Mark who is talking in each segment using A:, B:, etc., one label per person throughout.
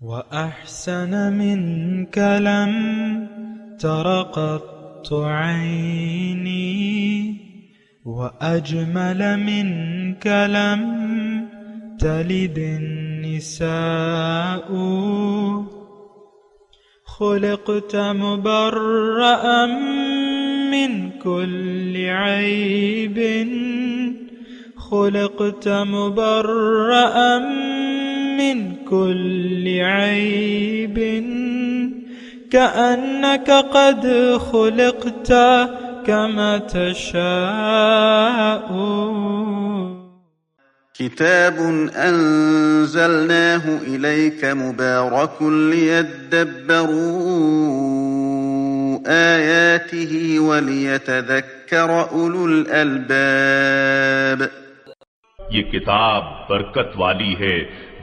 A: وأحسن منك لم تر قط عيني وأجمل منك لم تلد النساء خلقت مبرأ من كل عيب خلقت مبرأ من كل عيب كأنك قد خلقت كما تشاء.
B: كتاب أنزلناه إليك مبارك ليدبروا آياته وليتذكر أولو الألباب.
C: یہ کتاب برکت والی ہے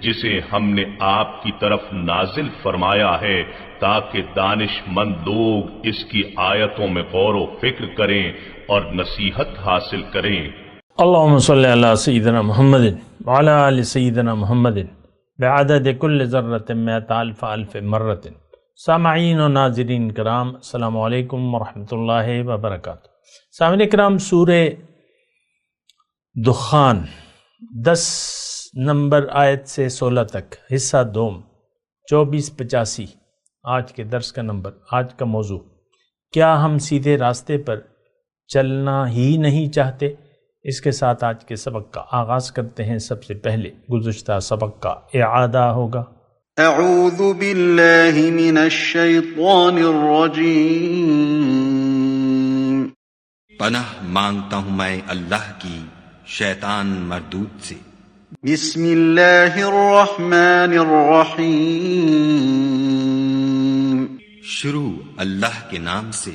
C: جسے ہم نے آپ کی طرف نازل فرمایا ہے تاکہ دانش مند لوگ اس کی آیتوں میں غور و فکر کریں اور نصیحت حاصل کریں.
D: اللهم صل على سيدنا محمد وعلى آل سيدنا محمد بعدد كل ذرة مئة ألف ألف مرة. سامعین و ناظرین کرام، السلام علیکم ورحمۃ اللہ وبرکاتہ. سامعین کرام، سورہ دخان 10 نمبر آیت سے 16 تک، حصہ دوم 2485 آج کے درس کا نمبر. آج کا موضوع، کیا ہم سیدھے راستے پر چلنا ہی نہیں چاہتے؟ اس کے ساتھ آج کے سبق کا آغاز کرتے ہیں. سب سے پہلے گزشتہ سبق کا اعادہ ہوگا.
B: اعوذ باللہ من الشیطان الرجیم.
E: پناہ مانگتا ہوں میں اللہ کی شیطان مردود سے.
B: بسم اللہ الرحمن الرحیم.
E: شروع اللہ کے نام سے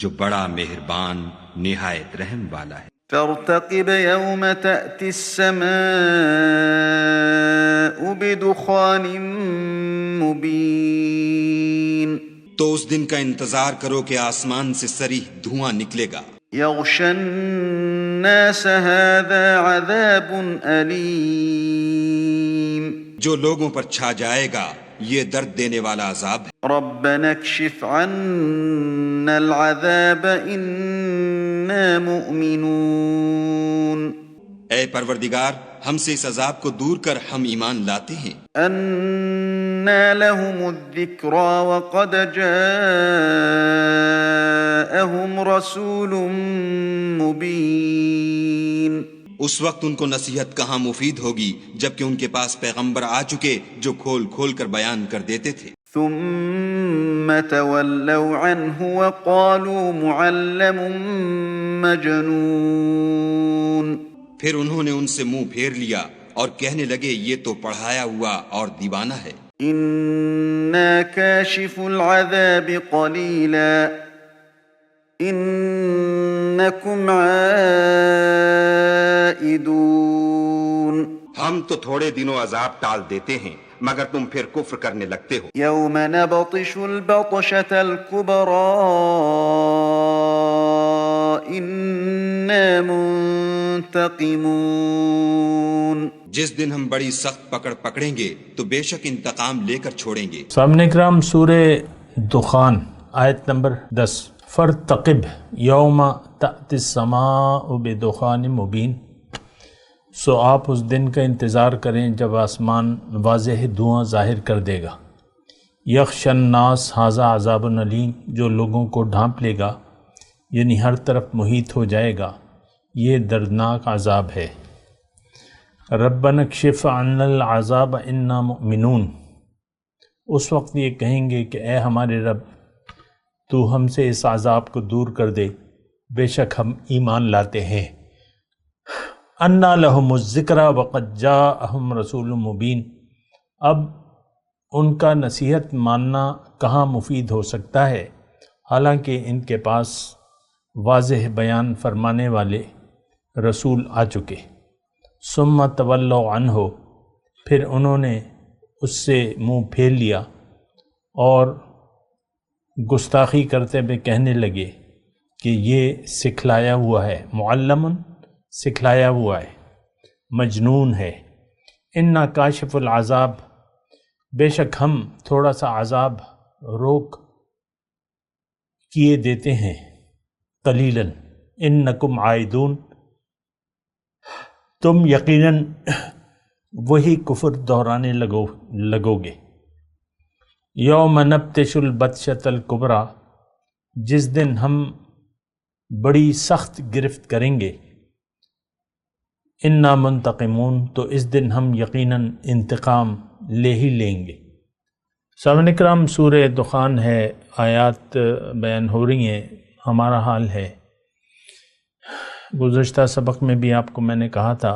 E: جو بڑا مہربان نہایت رحم والا ہے.
B: فارتقب یوم تأتی السماء بدخان مبین.
E: تو اس دن کا انتظار کرو کہ آسمان سے صریح دھواں نکلے گا.
B: یغشی الناس هذا عذاب علیم.
E: جو لوگوں پر چھا جائے گا یہ درد دینے والا عذاب ہے.
B: ربنا اکشف عنا العذاب انا مؤمنون.
E: اے پروردگار، ہم سے اس عذاب کو دور کر، ہم ایمان لاتے ہیں.
B: انا لهم الذکرى وقد جاءهم رسول مبین.
E: اس وقت ان کو نصیحت کہاں مفید ہوگی جبکہ ان کے پاس پیغمبر آ چکے جو کھول کھول کر بیان کر دیتے تھے.
B: ثم تولوا عنه وقالوا معلم مجنون.
E: پھر انہوں نے ان سے منہ پھیر لیا اور کہنے لگے یہ تو پڑھایا ہوا اور دیوانہ ہے.
B: انا کاشف العذاب قلیلا انکم عائدون.
E: ہم تو تھوڑے دنوں عذاب ٹال دیتے ہیں مگر تم پھر کفر کرنے لگتے ہو.
B: یوم نبطش البطشة الكبرى انا منتقمون.
E: جس دن ہم بڑی سخت پکڑ پکڑیں گے تو بے شک انتقام لے کر چھوڑیں گے.
D: سامعین کرام، سورہ دخان آیت نمبر 10. فرتقب یوم تأتی السماء بدخان مبین. سو آپ اس دن کا انتظار کریں جب آسمان واضح دھواں ظاہر کر دے گا. یغش الناس ھذا عذاب علیم. جو لوگوں کو ڈھانپ لے گا یعنی ہر طرف محیط ہو جائے گا، یہ دردناک عذاب ہے. ربنا اکشف عنا العذاب انا مؤمنون. اس وقت یہ کہیں گے کہ اے ہمارے رب، تو ہم سے اس عذاب کو دور کر دے، بے شک ہم ایمان لاتے ہیں. انا لہم الذکری وقد جاءہم رسول مبین. اب ان کا نصیحت ماننا کہاں مفید ہو سکتا ہے حالانکہ ان کے پاس واضح بیان فرمانے والے رسول آ چکے. ثم تولوا عنہ. پھر انہوں نے اس سے منہ پھیر لیا اور گستاخی کرتے ہوئے کہنے لگے کہ یہ سکھلایا ہوا ہے، معلم سکھلایا ہوا ہے، مجنون ہے. انا کاشف العذاب. بے شک ہم تھوڑا سا عذاب روک کیے دیتے ہیں، قلیلاً انکم عائدون، تم یقیناً وہی کفر دہرانے لگو گے۔ یوم نبطش البطشۃ الکبریٰ، جس دن ہم بڑی سخت گرفت کریں گے، انا منتقمون، تو اس دن ہم یقیناً انتقام لے ہی لیں گے۔ سامعین اکرام، سورہ دخان ہے، آیات بیان ہو رہی ہیں، ہمارا حال ہے۔ گزشتہ سبق میں بھی آپ کو میں نے کہا تھا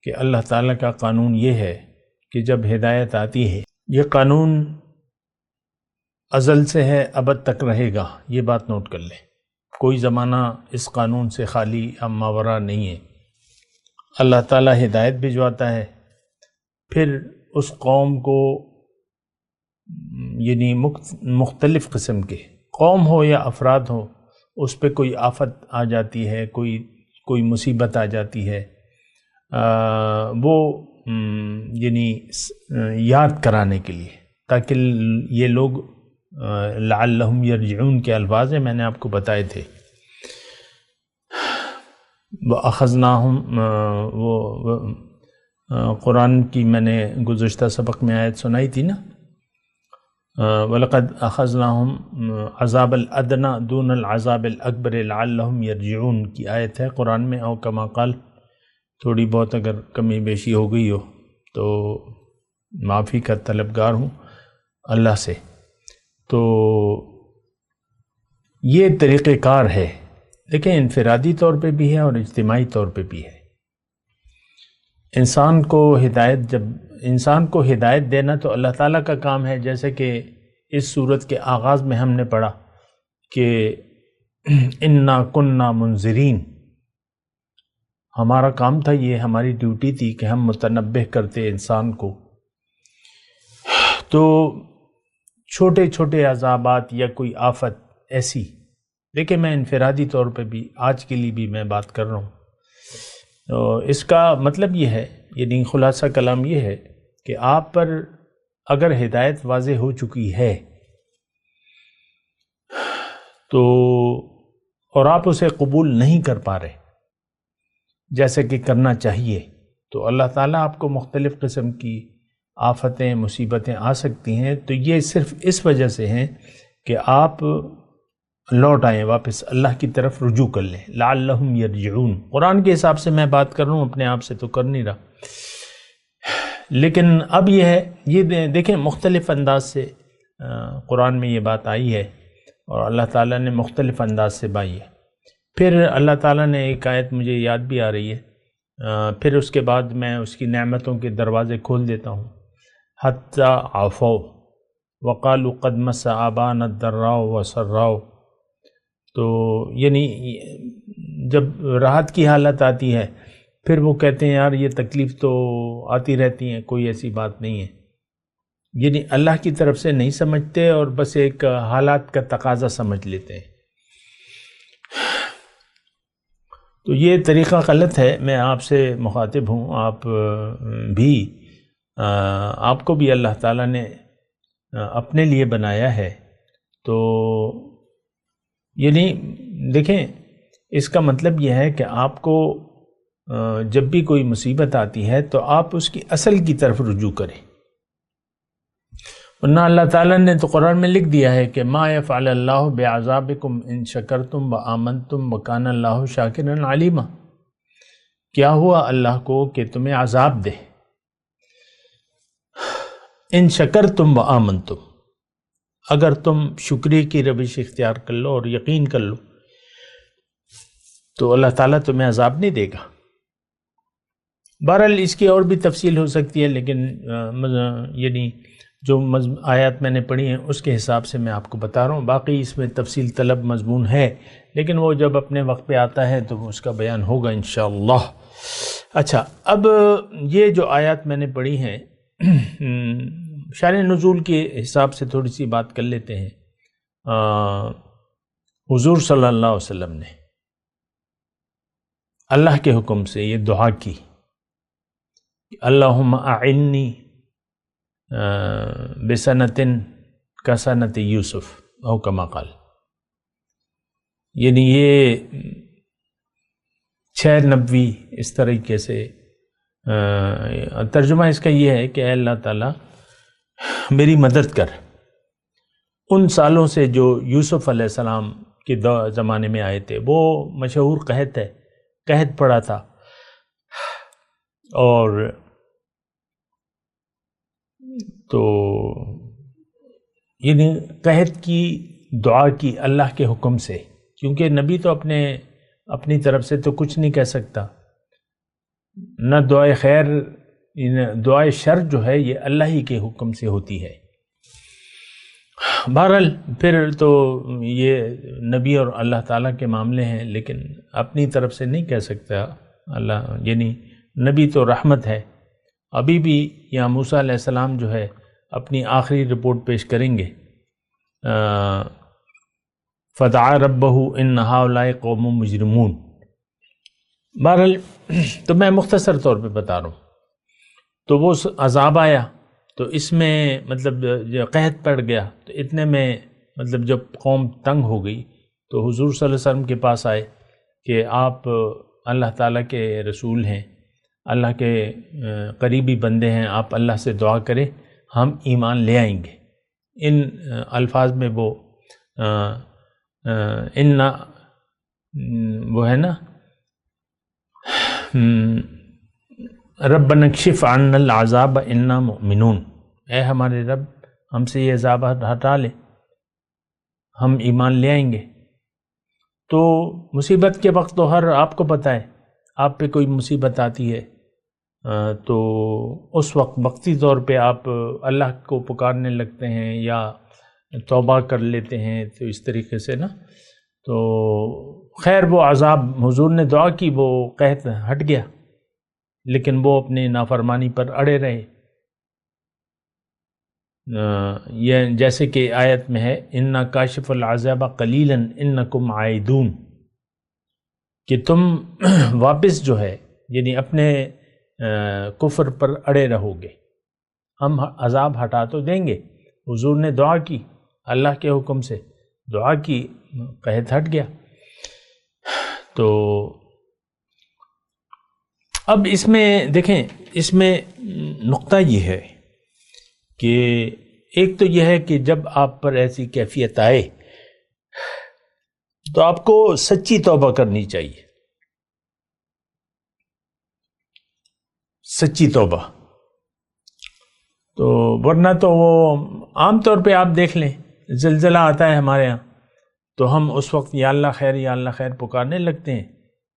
D: کہ اللہ تعالیٰ کا قانون یہ ہے کہ جب ہدایت آتی ہے، یہ قانون ازل سے ہے، ابد تک رہے گا، یہ بات نوٹ کر لیں۔ کوئی زمانہ اس قانون سے خالی ماورا نہیں ہے۔ اللہ تعالیٰ ہدایت بھجواتا ہے، پھر اس قوم کو یعنی مختلف قسم کے قوم ہو یا افراد ہو، اس پہ کوئی آفت آ جاتی ہے، کوئی مصیبت آ جاتی ہے، وہ یعنی یاد کرانے کے لیے، تاکہ یہ لوگ لعلہم یرجعون کے الفاظ ہیں، میں نے آپ کو بتائے تھے۔ وَأَخَذْنَاهُمْ، وہ قرآن کی میں نے گزشتہ سبق میں آیت سنائی تھی نا، وَلَقَدْ أَخَذْنَاهُمْ عَذَابَ الْأَدْنَى دُونَ الْعَذَابِ الْأَكْبَرِ لَعَلَّهُمْ يَرْجِعُونَ کی آیت ہے قرآن میں، او کما قال، تھوڑی بہت اگر کمی بیشی ہو گئی ہو تو معافی کا طلبگار ہوں اللہ سے۔ تو یہ طریقہ کار ہے، لیکن انفرادی طور پہ بھی ہے اور اجتماعی طور پہ بھی ہے۔ انسان کو ہدایت دینا تو اللہ تعالیٰ کا کام ہے، جیسے کہ اس سورت کے آغاز میں ہم نے پڑھا کہ انا کننا منذرین، ہمارا کام تھا، یہ ہماری ڈیوٹی تھی کہ ہم متنبہ کرتے انسان کو۔ تو چھوٹے چھوٹے عذابات یا کوئی آفت ایسی، دیکھیں میں انفرادی طور پہ بھی آج کے لیے بھی میں بات کر رہا ہوں، تو اس کا مطلب یہ ہے، یعنی خلاصہ کلام یہ ہے کہ آپ پر اگر ہدایت واضح ہو چکی ہے تو اور آپ اسے قبول نہیں کر پا رہے جیسے کہ کرنا چاہیے، تو اللہ تعالیٰ آپ کو مختلف قسم کی آفتیں مصیبتیں آ سکتی ہیں، تو یہ صرف اس وجہ سے ہیں کہ آپ لوٹ آئیں، واپس اللہ کی طرف رجوع کر لیں، لعلہم یرجعون۔ قرآن کے حساب سے میں بات کر رہا ہوں، اپنے آپ سے تو کر نہیں رہا، لیکن اب یہ ہے، یہ دیکھیں مختلف انداز سے قرآن میں یہ بات آئی ہے اور اللہ تعالیٰ نے مختلف انداز سے بائی ہے۔ پھر اللہ تعالیٰ نے ایک آیت مجھے یاد بھی آ رہی ہے، پھر اس کے بعد میں اس کی نعمتوں کے دروازے کھول دیتا ہوں، حتی عفو وقالوا قد مس آبانا الضراء والسراء، تو یعنی جب راحت کی حالت آتی ہے پھر وہ کہتے ہیں یار یہ تکلیف تو آتی رہتی ہیں، کوئی ایسی بات نہیں ہے، یعنی اللہ کی طرف سے نہیں سمجھتے اور بس ایک حالات کا تقاضا سمجھ لیتے ہیں۔ تو یہ طریقہ غلط ہے، میں آپ سے مخاطب ہوں، آپ بھی، آپ کو بھی اللہ تعالیٰ نے اپنے لیے بنایا ہے، تو یعنی دیکھیں اس کا مطلب یہ ہے کہ آپ کو جب بھی کوئی مصیبت آتی ہے تو آپ اس کی اصل کی طرف رجوع کریں، ورنہ اللہ تعالیٰ نے تو قرآن میں لکھ دیا ہے کہ ما یفعل اللہ بعذابکم ان شکرتم وآمنتم وکان اللہ شاکرا علیما، کیا ہوا اللہ کو کہ تمہیں عذاب دے، ان شکرتم وآمنتم، اگر تم شکریہ کی روش اختیار کر لو اور یقین کر لو تو اللہ تعالیٰ تمہیں عذاب نہیں دے گا۔ بہرحال اس کی اور بھی تفصیل ہو سکتی ہے، لیکن یعنی جو آیات میں نے پڑھی ہیں اس کے حساب سے میں آپ کو بتا رہا ہوں، باقی اس میں تفصیل طلب مضمون ہے، لیکن وہ جب اپنے وقت پہ آتا ہے تو اس کا بیان ہوگا انشاءاللہ۔ اچھا، اب یہ جو آیات میں نے پڑھی ہیں شان نزول کے حساب سے تھوڑی سی بات کر لیتے ہیں۔ حضور صلی اللہ علیہ وسلم نے اللہ کے حکم سے یہ دعا کی، اللہم اعنی بسنتن کا سنت یوسف او کما قال، یعنی یہ 6 نبوی اس طریقے سے ترجمہ اس کا یہ ہے کہ اے اللہ تعالیٰ میری مدد کر ان سالوں سے جو یوسف علیہ السلام کے زمانے میں آئے تھے. وہ مشہور قحط ہے، قحط پڑا تھا، اور تو یعنی قحط کی دعا کی اللہ کے حکم سے، کیونکہ نبی تو اپنی طرف سے تو کچھ نہیں کہہ سکتا، نہ دعائے خیر، دعائے شر جو ہے یہ اللہ ہی کے حکم سے ہوتی ہے. بہرحال پھر تو یہ نبی اور اللہ تعالیٰ کے معاملے ہیں، لیکن اپنی طرف سے نہیں کہہ سکتا اللہ، یعنی نبی تو رحمت ہے. ابھی بھی یہاں موسیٰ علیہ السلام جو ہے اپنی آخری رپورٹ پیش کریں گے، فدعا ربہ ان ہؤلاء قوم مجرمون. بہرحال تو میں مختصر طور پہ بتا رہا ہوں. تو وہ عذاب آیا، تو اس میں مطلب جو قحط پڑ گیا، تو اتنے میں مطلب جب قوم تنگ ہو گئی تو حضور صلی اللہ علیہ وسلم کے پاس آئے کہ آپ اللہ تعالیٰ کے رسول ہیں، اللہ کے قریبی بندے ہیں، آپ اللہ سے دعا کریں، ہم ایمان لے آئیں گے. ان الفاظ میں وہ وہ ہے نا ربنا اکشف عنا العذاب انا مؤمنون، اے ہمارے رب ہم سے یہ عذاب ہٹا لے، ہم ایمان لے آئیں گے. تو مصیبت کے وقت تو آپ کو پتہ ہے، آپ پہ کوئی مصیبت آتی ہے تو اس وقت وقتی طور پہ آپ اللہ کو پکارنے لگتے ہیں یا توبہ کر لیتے ہیں، تو اس طریقے سے نا. تو خیر وہ عذاب حضور نے دعا کی، وہ قحط ہٹ گیا، لیکن وہ اپنے نافرمانی پر اڑے رہے. یہ جیسے کہ آیت میں ہے اِنَّا کاشف العذاب قلیلا انکم عائدون، کہ تم واپس جو ہے یعنی اپنے کفر پر اڑے رہو گے، ہم عذاب ہٹا تو دیں گے. حضور نے دعا کی، اللہ کے حکم سے دعا کی، قحط ہٹ گیا. تو اب اس میں دیکھیں، اس میں نقطہ یہ ہے کہ ایک تو یہ ہے کہ جب آپ پر ایسی کیفیت آئے تو آپ کو سچی توبہ کرنی چاہیے، سچی توبہ. تو ورنہ تو وہ عام طور پہ آپ دیکھ لیں، زلزلہ آتا ہے ہمارے ہاں تو ہم اس وقت یا اللہ خیر یا اللہ خیر پکارنے لگتے ہیں.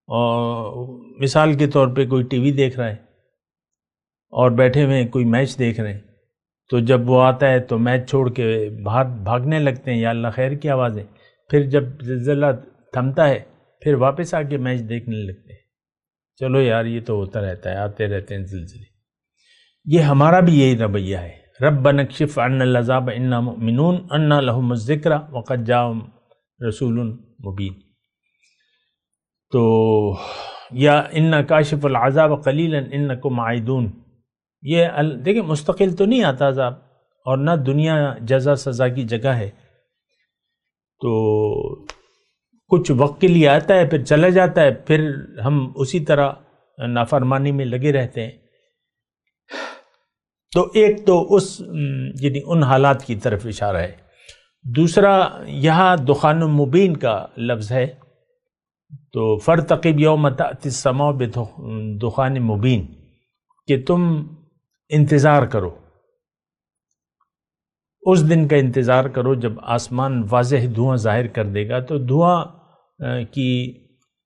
D: اور مثال کے طور پہ کوئی ٹی وی دیکھ رہا ہے اور بیٹھے ہوئے کوئی میچ دیکھ رہے ہیں، تو جب وہ آتا ہے تو میچ چھوڑ کے باہر بھاگنے لگتے ہیں یا اللہ خیر کی آوازیں. پھر جب زلزلہ تھمتا ہے پھر واپس آ کے میچ دیکھنے لگتے ہیں. چلو یار یہ تو ہوتا رہتا ہے، آتے رہتے ہیں زلزلے. یہ ہمارا بھی یہی رویہ ہے. ربنا اکشف عنا العذاب انا مؤمنون انا لهم الذکر وقد جاءهم رسول مبین. تو یا انا کاشف العذاب قلیلا انکم عائدون، یہ دیکھیں مستقل تو نہیں آتا عذاب، اور نہ دنیا جزا سزا کی جگہ ہے. تو کچھ وقت کے لیے آتا ہے پھر چلا جاتا ہے، پھر ہم اسی طرح نافرمانی میں لگے رہتے ہیں. تو ایک تو اس یعنی ان حالات کی طرف اشارہ ہے. دوسرا یہاں دخان مبین کا لفظ ہے، تو فرتقب یوم تأتی السماء بدخان مبین، کہ تم انتظار کرو، اس دن کا انتظار کرو جب آسمان واضح دھواں ظاہر کر دے گا. تو دھواں کی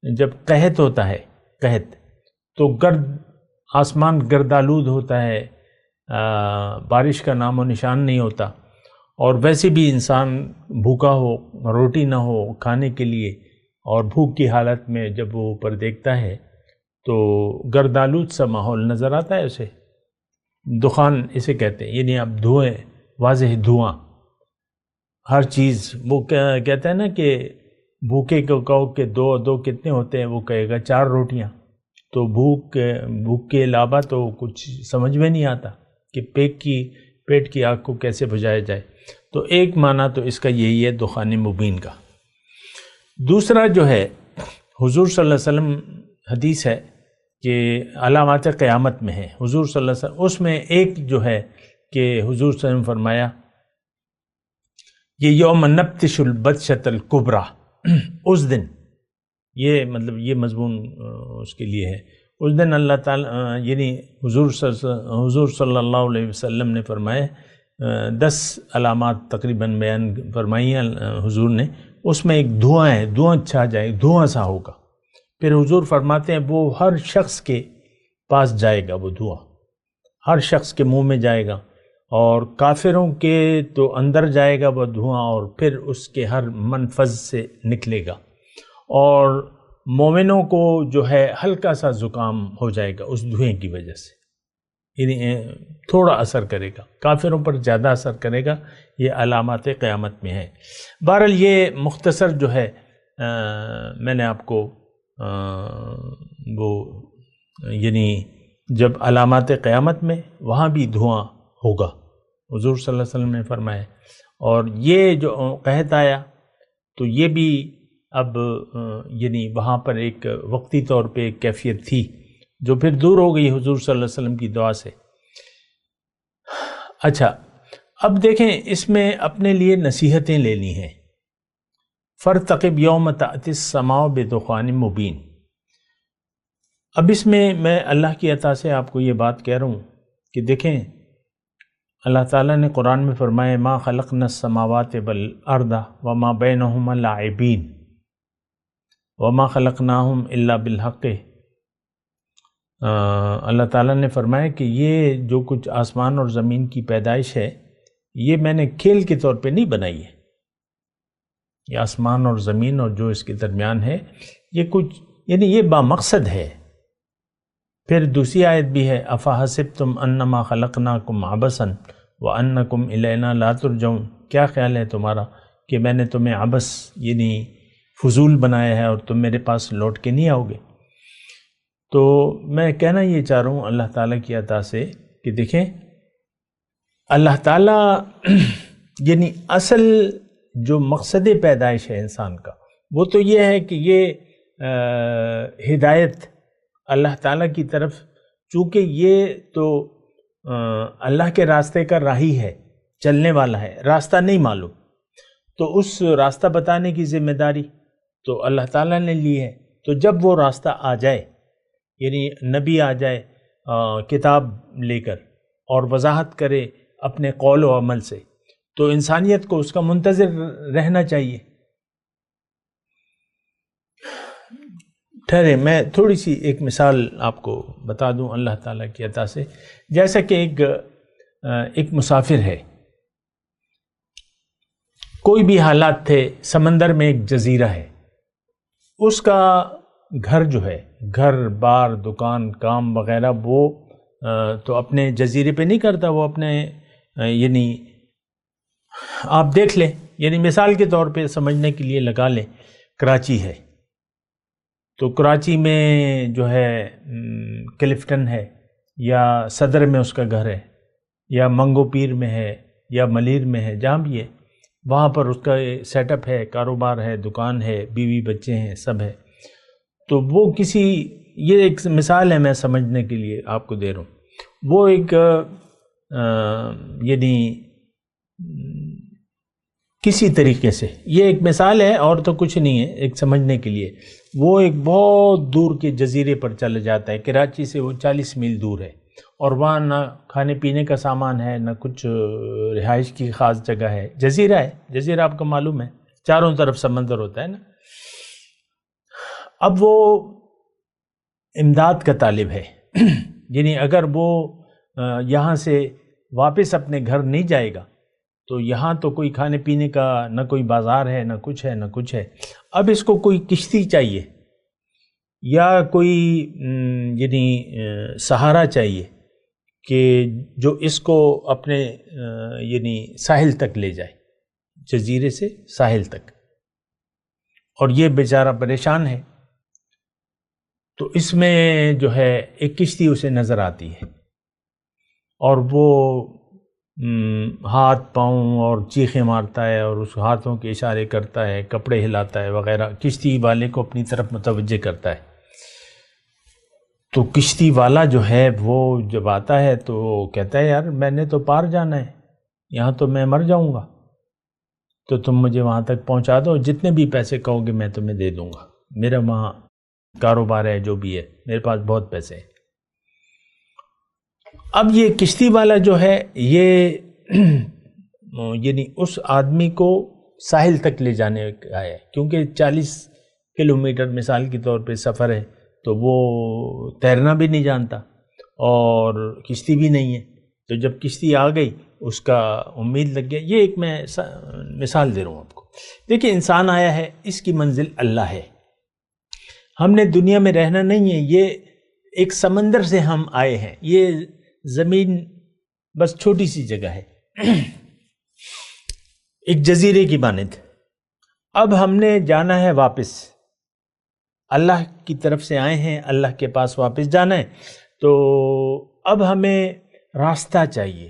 D: جب قحط ہوتا ہے، قحط تو گرد آسمان گردآلود ہوتا ہے، بارش کا نام و نشان نہیں ہوتا. اور ویسے بھی انسان بھوکا ہو، روٹی نہ ہو کھانے کے لیے، اور بھوک کی حالت میں جب وہ اوپر دیکھتا ہے تو گردآلود سا ماحول نظر آتا ہے. اسے دخان اسے کہتے ہیں، یعنی اب دھوئیں، واضح دھواں، ہر چیز. وہ کہتا ہے نا کہ بھوکے کو کہو کہ دو کتنے ہوتے ہیں، وہ کہے گا 4 روٹیاں. تو بھوک کے علاوہ تو کچھ سمجھ میں نہیں آتا کہ پیٹ کی آگ کو کیسے بجھایا جائے. تو ایک معنی تو اس کا یہی ہے دخان مبین کا. دوسرا جو ہے حضور صلی اللہ علیہ وسلم حدیث ہے کہ علامات قیامت میں ہے حضور صلی اللہ علیہ وسلم، اس میں ایک جو ہے کہ حضور صلی اللہ علیہ وسلم فرمایا یہ یوم نبتش البطشۃ الکبریٰ، اس دن، یہ مطلب یہ مضمون اس کے لیے ہے، اس دن اللہ تعالیٰ یعنی حضور صلی اللہ علیہ وسلم نے فرمایا 10 علامات تقریباً بیان فرمائی ہیں حضور نے. اس میں ایک دھواں ہے، دھواں چھا جائے، دھواں سا ہوگا. پھر حضور فرماتے ہیں وہ ہر شخص کے پاس جائے گا، وہ دھواں ہر شخص کے منہ میں جائے گا، اور کافروں کے تو اندر جائے گا وہ دھواں، اور پھر اس کے ہر منفذ سے نکلے گا، اور مومنوں کو جو ہے ہلکا سا زکام ہو جائے گا اس دھوئیں کی وجہ سے، یعنی تھوڑا اثر کرے گا، کافروں پر زیادہ اثر کرے گا. یہ علامات قیامت میں ہے. بہرحال یہ مختصر جو ہے میں نے آپ کو وہ یعنی جب علامات قیامت میں وہاں بھی دھواں ہوگا حضور صلی اللہ علیہ وسلم نے فرمایا. اور یہ جو قحط آیا تو یہ بھی اب یعنی وہاں پر ایک وقتی طور پہ ایک کیفیت تھی جو پھر دور ہو گئی حضور صلی اللہ علیہ وسلم کی دعا سے. اچھا اب دیکھیں اس میں اپنے لیے نصیحتیں لینی ہیں. فارتقب یوم تأتی السماء بدخان مبین. اب اس میں اللہ کی عطا سے آپ کو یہ بات کہہ رہا ہوں کہ دیکھیں اللہ تعالیٰ نے قرآن میں فرمایا ما خلقنا السماوات والارض وما بینہما لاعبین وما خلقناہم الا بالحق. اللہ تعالیٰ نے فرمایا کہ یہ جو کچھ آسمان اور زمین کی پیدائش ہے یہ میں نے کھیل کے طور پہ نہیں بنائی ہے. یہ آسمان اور زمین اور جو اس کے درمیان ہے یہ کچھ یعنی یہ بامقصد ہے. پھر دوسری آیت بھی ہے افحسبتم انما خلقناکم عبثا وانکم الینا لا ترجعون. کیا خیال ہے تمہارا کہ میں نے تمہیں عبث یعنی فضول بنایا ہے اور تم میرے پاس لوٹ کے نہیں آؤ گے. تو میں کہنا یہ چاہ رہا ہوں اللہ تعالیٰ کی عطا سے کہ دیکھیں اللہ تعالیٰ یعنی اصل جو مقصد پیدائش ہے انسان کا وہ تو یہ ہے کہ یہ ہدایت اللہ تعالیٰ کی طرف، چونکہ یہ تو اللہ کے راستے کا راہی ہے، چلنے والا ہے، راستہ نہیں معلوم، تو اس راستہ بتانے کی ذمہ داری تو اللہ تعالیٰ نے لی ہے. تو جب وہ راستہ آ جائے یعنی نبی آ جائے کتاب لے کر اور وضاحت کرے اپنے قول و عمل سے، تو انسانیت کو اس کا منتظر رہنا چاہیے. ٹھہرے میں تھوڑی سی ایک مثال آپ کو بتا دوں اللہ تعالیٰ کی عطا سے. جیسا کہ ایک مسافر ہے، کوئی بھی حالات تھے، سمندر میں ایک جزیرہ ہے، اس کا گھر جو ہے، گھر بار دکان کام وغیرہ وہ تو اپنے جزیرے پہ نہیں کرتا، وہ اپنے یعنی آپ دیکھ لیں، یعنی مثال کے طور پہ سمجھنے کے لیے لگا لیں کراچی ہے تو کراچی میں جو ہے کلفٹن ہے یا صدر میں اس کا گھر ہے یا منگو پیر میں ہے یا ملیر میں ہے، جہاں بھی ہے وہاں پر اس کا سیٹ اپ ہے، کاروبار ہے، دکان ہے، بیوی بچے ہیں، سب ہے. تو وہ کسی یہ ایک مثال ہے میں سمجھنے کے لیے آپ کو دے رہا ہوں. وہ ایک یعنی کسی طریقے سے یہ ایک مثال ہے اور تو کچھ نہیں ہے، ایک سمجھنے کے لیے. وہ ایک بہت دور کے جزیرے پر چلا جاتا ہے، کراچی سے وہ 40 میل دور ہے، اور وہاں نہ کھانے پینے کا سامان ہے، نہ کچھ رہائش کی خاص جگہ ہے. جزیرہ ہے، جزیرہ آپ کو معلوم ہے چاروں طرف سمندر ہوتا ہے نا. اب وہ امداد کا طالب ہے یعنی اگر وہ یہاں سے واپس اپنے گھر نہیں جائے گا تو یہاں تو کوئی کھانے پینے کا نہ کوئی بازار ہے، نہ کچھ ہے، نہ کچھ ہے. اب اس کو کوئی کشتی چاہیے یا کوئی یعنی سہارا چاہیے کہ جو اس کو اپنے یعنی ساحل تک لے جائے، جزیرے سے ساحل تک. اور یہ بیچارہ پریشان ہے. تو اس میں جو ہے ایک کشتی اسے نظر آتی ہے اور وہ ہاتھ پاؤں اور چیخیں مارتا ہے اور اس ہاتھوں کے اشارے کرتا ہے، کپڑے ہلاتا ہے وغیرہ، کشتی والے کو اپنی طرف متوجہ کرتا ہے۔ تو کشتی والا جو ہے وہ جب آتا ہے تو کہتا ہے یار میں نے تو پار جانا ہے، یہاں تو میں مر جاؤں گا، تو تم مجھے وہاں تک پہنچا دو، جتنے بھی پیسے کہو گے میں تمہیں دے دوں گا، میرا وہاں کاروبار ہے، جو بھی ہے، میرے پاس بہت پیسے ہیں۔ اب یہ کشتی والا جو ہے یہ یعنی اس آدمی کو ساحل تک لے جانے کا ہے، کیونکہ 40 کلومیٹر مثال کے طور پہ سفر ہے، تو وہ تیرنا بھی نہیں جانتا اور کشتی بھی نہیں ہے، تو جب کشتی آ گئی اس کا امید لگ گیا۔ یہ ایک میں مثال دے رہا ہوں آپ کو۔ دیکھیں انسان آیا ہے، اس کی منزل اللہ ہے، ہم نے دنیا میں رہنا نہیں ہے، یہ ایک سمندر سے ہم آئے ہیں، یہ زمین بس چھوٹی سی جگہ ہے، ایک جزیرے کی مانند۔ اب ہم نے جانا ہے واپس، اللہ کی طرف سے آئے ہیں، اللہ کے پاس واپس جانا ہے، تو اب ہمیں راستہ چاہیے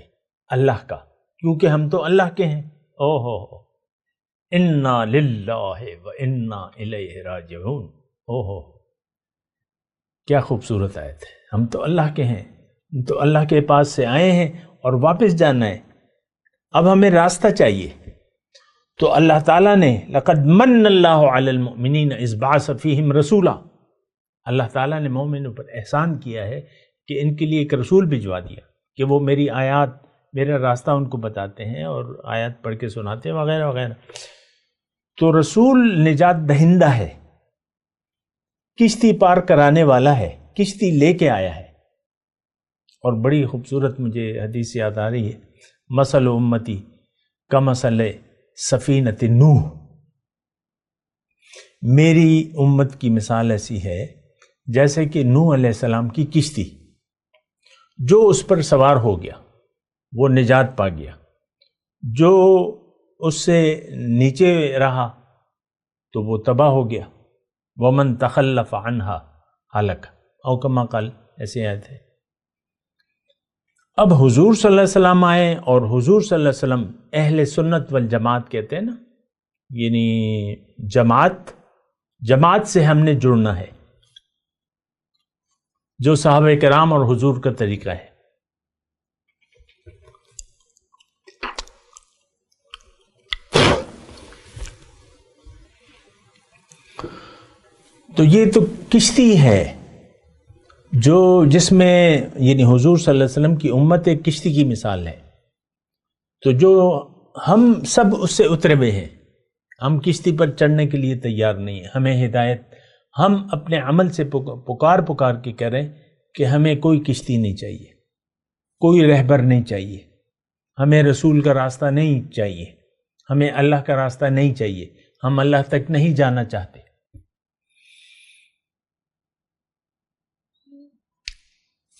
D: اللہ کا، کیونکہ ہم تو اللہ کے ہیں۔ او ہو انا للہ و انا الیہ راجعون۔ او ہو کیا خوبصورت آیت ہے، ہم تو اللہ کے ہیں، ہم تو اللہ کے پاس سے آئے ہیں اور واپس جانا ہے، اب ہمیں راستہ چاہیے۔ تو اللہ تعالیٰ نے لقد من اللہ علی المؤمنین اذ بعث فیہم رسولا، اللہ تعالیٰ نے مومنوں پر احسان کیا ہے کہ ان کے لیے ایک رسول بھجوا دیا کہ وہ میری آیات، میرا راستہ ان کو بتاتے ہیں اور آیات پڑھ کے سناتے ہیں وغیرہ وغیرہ۔ تو رسول نجات دہندہ ہے، کشتی پار کرانے والا ہے، کشتی لے کے آیا ہے۔ اور بڑی خوبصورت مجھے حدیث یاد آ رہی ہے، مثل امتی کمثل سفینۃ نوح، میری امت کی مثال ایسی ہے جیسے کہ نوح علیہ السلام کی کشتی، جو اس پر سوار ہو گیا وہ نجات پا گیا، جو اس سے نیچے رہا تو وہ تباہ ہو گیا۔ ومن تخلف عنہا ہلک، او کما قال، ایسے آیت ہے۔ اب حضور صلی اللہ علیہ وسلم آئے اور حضور صلی اللہ علیہ وسلم اہل سنت والجماعت کہتے ہیں نا، یعنی جماعت سے ہم نے جڑنا ہے، جو صحابہ کرام اور حضور کا طریقہ ہے۔ تو یہ تو کشتی ہے جو جس میں یعنی حضور صلی اللہ علیہ وسلم کی امت ایک کشتی کی مثال ہے، تو جو ہم سب اس سے اترے ہوئے ہیں، ہم کشتی پر چڑھنے کے لیے تیار نہیں ہیں، ہمیں ہدایت، ہم اپنے عمل سے پکار کے کہہ رہے ہیں کہ ہمیں کوئی کشتی نہیں چاہیے، کوئی رہبر نہیں چاہیے، ہمیں رسول کا راستہ نہیں چاہیے، ہمیں اللہ کا راستہ نہیں چاہیے، ہم اللہ تک نہیں جانا چاہتے۔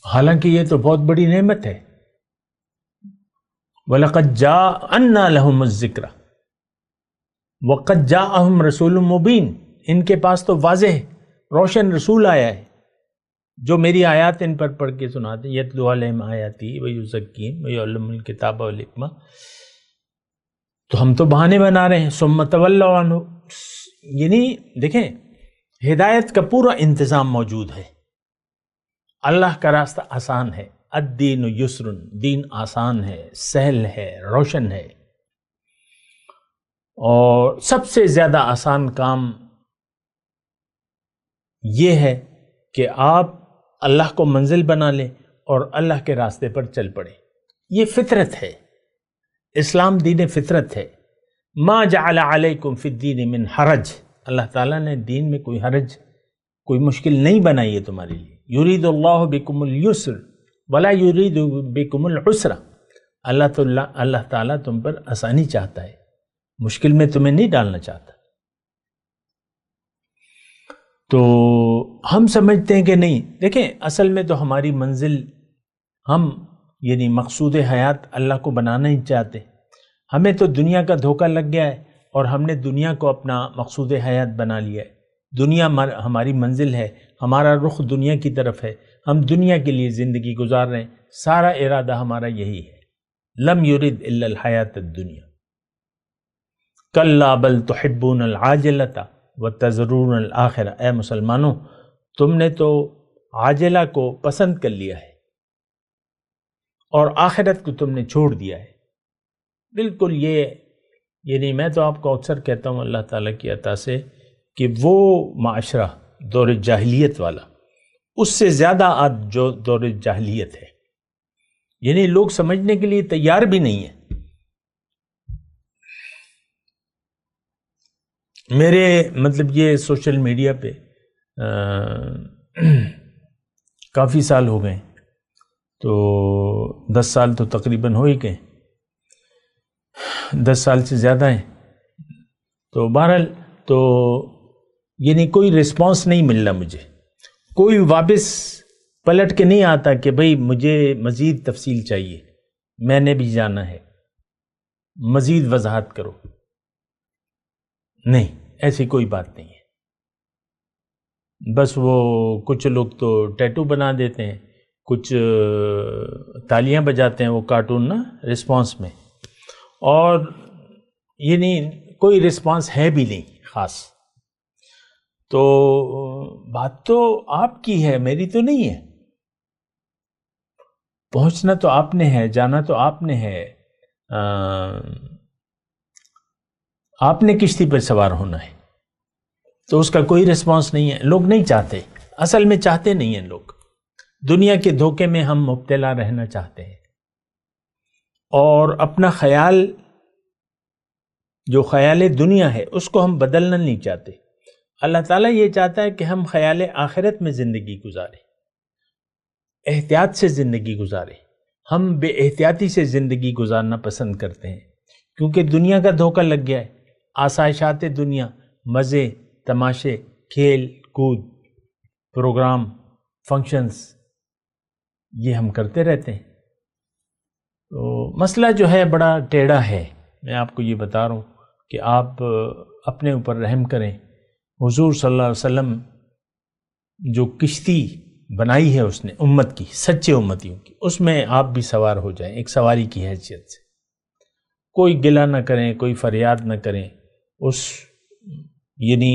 D: حالانکہ یہ تو بہت بڑی نعمت ہے۔ وَلَقَدْ جَاءَنَّا لَهُمُ الذِّكْرَ وَقَدْ جَاءَهُمْ رَسُولٌ مُبِينٌ، ان کے پاس تو واضح روشن رسول آیا ہے جو میری آیات ان پر پڑھ کے سناتے ہیں، یتلو علیہم آیاتی ویزکیہم ویعلمہم الکتاب والحکمہ۔ تو ہم تو بہانے بنا رہے ہیں، ثم تولوا عنہ، یعنی دیکھیں ہدایت کا پورا انتظام موجود ہے۔ اللہ کا راستہ آسان ہے، الدین یسر، دین آسان ہے، سہل ہے، روشن ہے، اور سب سے زیادہ آسان کام یہ ہے کہ آپ اللہ کو منزل بنا لیں اور اللہ کے راستے پر چل پڑیں۔ یہ فطرت ہے، اسلام دین فطرت ہے۔ ما جعل علیکم فی الدین من حرج، اللہ تعالیٰ نے دین میں کوئی حرج، کوئی مشکل نہیں بنائی ہے تمہارے لیے۔ یرید اللہ بکم الیسر ولا یرید بکم العسر، اللہ تعالیٰ تم پر آسانی چاہتا ہے، مشکل میں تمہیں نہیں ڈالنا چاہتا۔ تو ہم سمجھتے ہیں کہ نہیں، دیکھیں اصل میں تو ہماری منزل، ہم یعنی مقصود حیات اللہ کو بنانا ہی چاہتے، ہمیں تو دنیا کا دھوکہ لگ گیا ہے اور ہم نے دنیا کو اپنا مقصود حیات بنا لیا ہے۔ دنیا ہماری منزل ہے، ہمارا رخ دنیا کی طرف ہے، ہم دنیا کے لیے زندگی گزار رہے ہیں، سارا ارادہ ہمارا یہی ہے۔ لم یرد الا الحیات الدنیا کلا بل تحبون العاجلۃ وتذرون الآخرہ۔ اے مسلمانوں، تم نے تو عاجلہ کو پسند کر لیا ہے اور آخرت کو تم نے چھوڑ دیا ہے۔ بالکل یعنی میں تو آپ کو اکثر کہتا ہوں اللہ تعالیٰ کی عطا سے کہ وہ معاشرہ دور جاہلیت والا اس سے زیادہ آج جو دور جاہلیت ہے، یعنی لوگ سمجھنے کے لیے تیار بھی نہیں ہیں۔ میرے مطلب یہ سوشل میڈیا پہ کافی سال ہو گئے، تو 10 سال تو تقریباً ہو ہی گئے، 10 سال سے زیادہ ہیں، تو بہرحال تو یعنی کوئی رسپانس نہیں مل رہا، مجھے کوئی واپس پلٹ کے نہیں آتا کہ بھئی مجھے مزید تفصیل چاہیے، میں نے بھی جانا ہے، مزید وضاحت کرو۔ نہیں، ایسی کوئی بات نہیں ہے۔ بس وہ کچھ لوگ تو ٹیٹو بنا دیتے ہیں، کچھ تالیاں بجاتے ہیں وہ کارٹون نا رسپانس میں، اور یعنی کوئی رسپانس ہے بھی نہیں خاص۔ تو بات تو آپ کی ہے، میری تو نہیں ہے۔ پہنچنا تو آپ نے ہے، جانا تو آپ نے ہے، آپ نے کشتی پر سوار ہونا ہے، تو اس کا کوئی رسپانس نہیں ہے۔ لوگ نہیں چاہتے، اصل میں چاہتے نہیں ہیں لوگ، دنیا کے دھوکے میں ہم مبتلا رہنا چاہتے ہیں، اور اپنا خیال جو خیال دنیا ہے اس کو ہم بدلنا نہیں چاہتے۔ اللہ تعالیٰ یہ چاہتا ہے کہ ہم خیال آخرت میں زندگی گزاریں، احتیاط سے زندگی گزاریں۔ ہم بے احتیاطی سے زندگی گزارنا پسند کرتے ہیں، کیونکہ دنیا کا دھوکہ لگ گیا ہے۔ آسائشات دنیا، مزے، تماشے، کھیل کود، پروگرام، فنکشنز، یہ ہم کرتے رہتے ہیں۔ تو مسئلہ جو ہے بڑا ٹیڑھا ہے۔ میں آپ کو یہ بتا رہا ہوں کہ آپ اپنے اوپر رحم کریں۔ حضور صلی اللہ علیہ وسلم جو کشتی بنائی ہے اس نے امت کی، سچے امتیوں کی، اس میں آپ بھی سوار ہو جائیں ایک سواری کی حیثیت سے۔ کوئی گلہ نہ کریں، کوئی فریاد نہ کریں، اس یعنی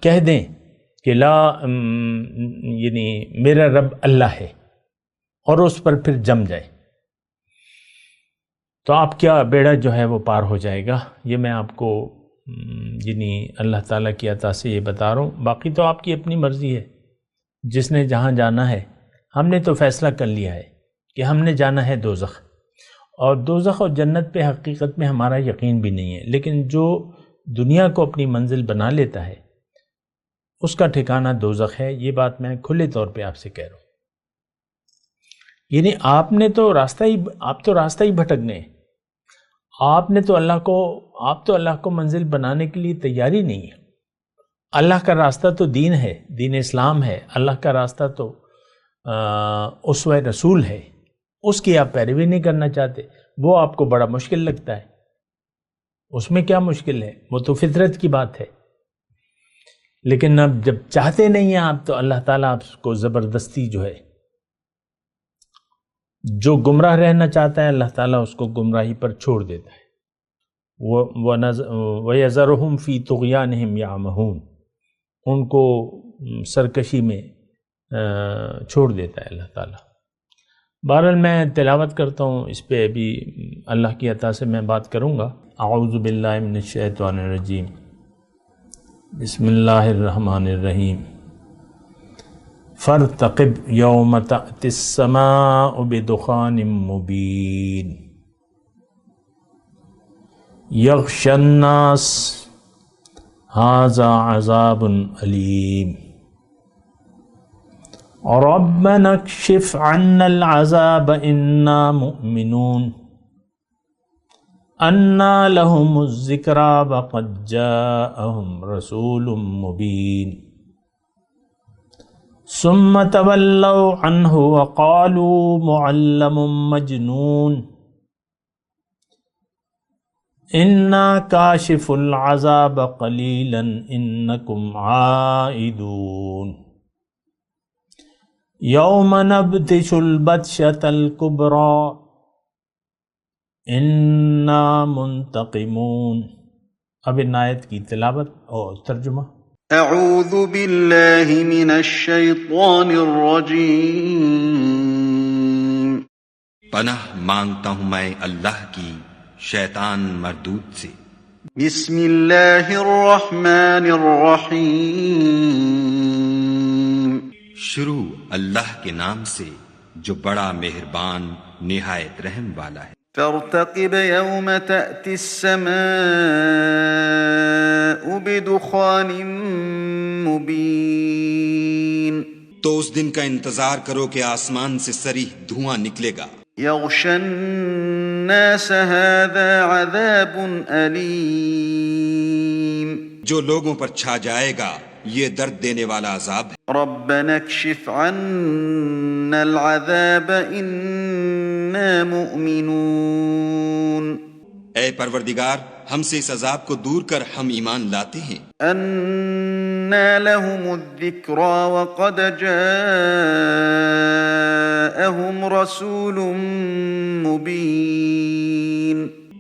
D: کہہ دیں کہ یعنی میرا رب اللہ ہے، اور اس پر پھر جم جائے، تو آپ کیا بیڑا جو ہے وہ پار ہو جائے گا۔ یہ میں آپ کو یعنی اللہ تعالیٰ کی عطا سے یہ بتا رہا ہوں، باقی تو آپ کی اپنی مرضی ہے، جس نے جہاں جانا ہے۔ ہم نے تو فیصلہ کر لیا ہے کہ ہم نے جانا ہے دوزخ، اور دوزخ اور جنت پہ حقیقت میں ہمارا یقین بھی نہیں ہے، لیکن جو دنیا کو اپنی منزل بنا لیتا ہے اس کا ٹھکانہ دوزخ ہے۔ یہ بات میں کھلے طور پہ آپ سے کہہ رہا ہوں۔ یعنی آپ تو راستہ ہی بھٹک گئے، آپ تو اللہ کو منزل بنانے کے لیے تیاری نہیں ہے۔ اللہ کا راستہ تو دین ہے، دین اسلام ہے، اللہ کا راستہ تو اسوہ رسول ہے، اس کی آپ پیروی نہیں کرنا چاہتے، وہ آپ کو بڑا مشکل لگتا ہے۔ اس میں کیا مشکل ہے، وہ تو فطرت کی بات ہے۔ لیکن اب جب چاہتے نہیں ہیں آپ، تو اللہ تعالیٰ آپ کو زبردستی جو ہے، جو گمراہ رہنا چاہتا ہے اللہ تعالیٰ اس کو گمراہی پر چھوڑ دیتا ہے۔ وَيَذَرُهُمْ فِي طُغْيَانِهِمْ يَعْمَهُونَ، ان کو سرکشی میں چھوڑ دیتا ہے اللہ تعالیٰ۔ بہرحال میں تلاوت کرتا ہوں، اس پہ ابھی اللہ کی عطا سے میں بات کروں گا۔ اعوذ باللہ من الشیطان الرجیم، بسم اللہ الرحمن الرحیم۔ فارتقب یوم تأتی السماء بدخان مبین یغشی الناس ھذا عذاب علیم ربنا اکشف عنا العذاب انا مؤمنون انا لهم الذکری وقد جاءهم رسول مبین ثم تولوا عنه وقالوا معلم مجنون انا کاشف العذاب قلیلا انکم عائدون یوم نبطش البطشة الکبری انا منتقمون. اب ان آیت کی تلاوت اور ترجمہ.
B: اعوذ باللہ من الشیطان الرجیم.
E: پناہ مانگتا ہوں میں اللہ کی شیطان مردود سے.
B: بسم اللہ الرحمن الرحیم.
E: شروع اللہ کے نام سے جو بڑا مہربان نہایت رحم والا ہے.
B: فارتقب یوم تأتی السماء بدخان مبین.
E: تو اس دن کا انتظار کرو کہ آسمان سے صریح دھواں نکلے گا.
B: یغشی الناس هذا عذاب علیم.
E: جو لوگوں پر چھا جائے گا یہ درد دینے والا عذاب ہے.
B: ربنا اکشف عنا العذاب انا مؤمنون.
E: اے پروردگار ہم سے اس عذاب کو دور کر ہم ایمان لاتے ہیں.
B: انا لهم الذکرى وقد جاءهم رسول مبین.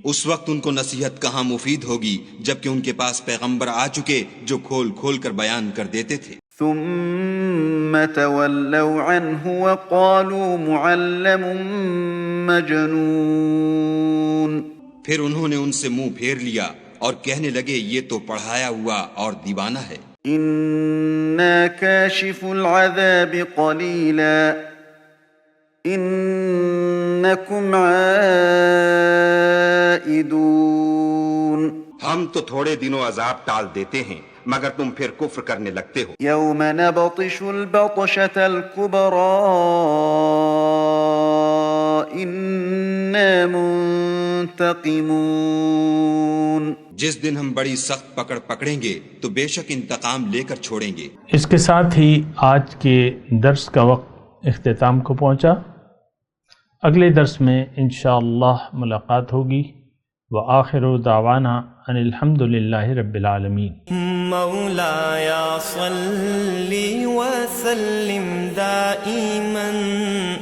E: اس وقت ان کو نصیحت کہاں مفید ہوگی جبکہ ان کے پاس پیغمبر آ چکے جو کھول کھول کر بیان کر دیتے تھے.
B: ثم تولوا عنه وقالوا معلم مجنون.
E: پھر انہوں نے ان سے منہ پھیر لیا اور کہنے لگے یہ تو پڑھایا ہوا اور دیوانہ ہے.
B: انا کاشف العذاب قلیلا انکم عائدون.
E: ہم تو تھوڑے دنوں عذاب ٹال دیتے ہیں مگر تم پھر کفر کرنے لگتے ہو.
B: یوم نبطش البطشة الكبرى انا منتقمون.
E: جس دن ہم بڑی سخت پکڑ پکڑیں گے تو بے شک انتقام لے کر چھوڑیں گے.
D: اس کے ساتھ ہی آج کے درس کا وقت اختتام کو پہنچا. اگلے درس میں انشاءاللہ ملاقات ہوگی. وآخر دعوانا ان الحمد للہ رب العالمین.
A: مولاي صل وسلم دائما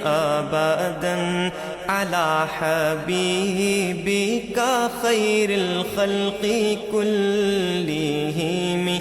A: ابدا على حبيبك خير الخلق كلهم.